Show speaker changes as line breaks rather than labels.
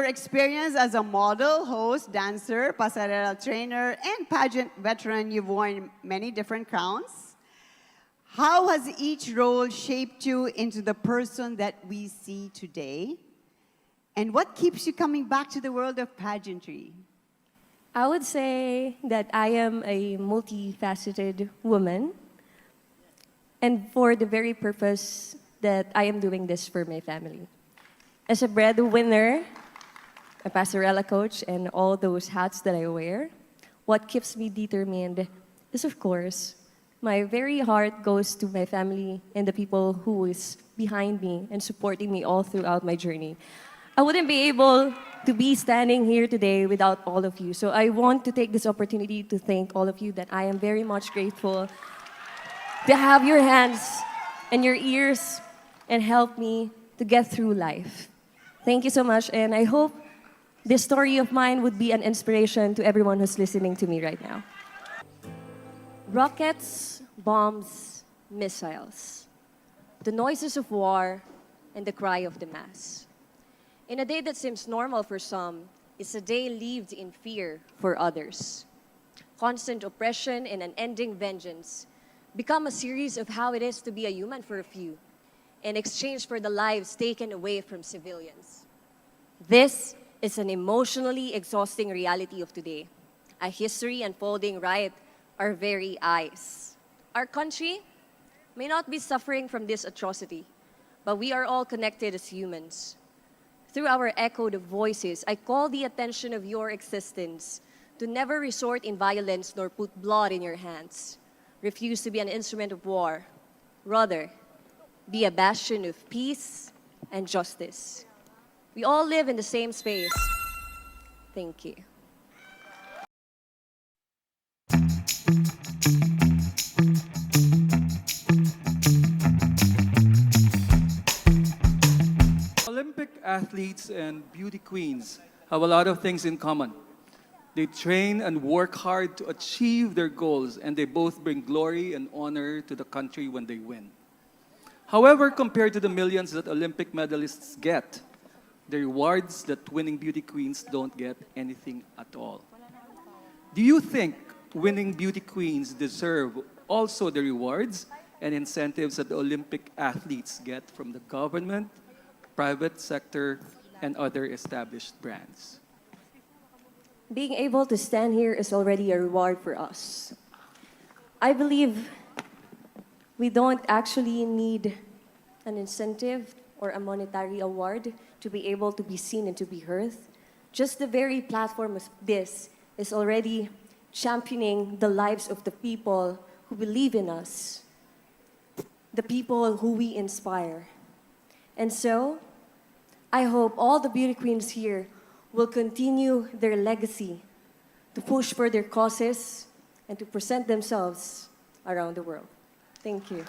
experience as a model, host, dancer, pasarela trainer, and pageant veteran, you've worn many different crowns. How has each role shaped you into the person that we see today? And what keeps you coming back to the world of pageantry?
I would say that I am a multifaceted woman, and for the very purpose that I am doing this for my family. As a breadwinner, a pasarela coach, and all those hats that I wear, what keeps me determined is, of course, my very heart goes to my family and the people who is behind me and supporting me all throughout my journey. I wouldn't be able to be standing here today without all of you. So I want to take this opportunity to thank all of you that I am very much grateful to have your hands and your ears and help me to get through life. Thank you so much, and I hope this story of mine would be an inspiration to everyone who's listening to me right now. Rockets, bombs, missiles, the noises of war, and the cry of the mass. In a day that seems normal for some, it's a day lived in fear for others. Constant oppression and unending vengeance become a series of how it is to be a human for a few, in exchange for the lives taken away from civilians. This is an emotionally exhausting reality of today, a history unfolding right our very eyes. Our country may not be suffering from this atrocity, but we are all connected as humans. Through our echoed voices, I call the attention of your existence to never resort in violence nor put blood in your hands. Refuse to be an instrument of war. Rather, be a bastion of peace and justice. We all live in the same space. Thank you.
Olympic athletes and beauty queens have a lot of things in common. They train and work hard to achieve their goals, and they both bring glory and honor to the country when they win. However, compared to the millions that Olympic medalists get, the rewards that winning beauty queens don't get anything at all. Do you think winning beauty queens deserve also the rewards and incentives that the Olympic athletes get from the government, private sector, and other established brands?
Being able to stand here is already a reward for us. I believe we don't actually need an incentive or a monetary award to be able to be seen and to be heard. Just the very platform of this is already championing the lives of the people who believe in us, the people who we inspire. And so, I hope all the beauty queens here will continue their legacy to push for their causes and to present themselves around the world. Thank you.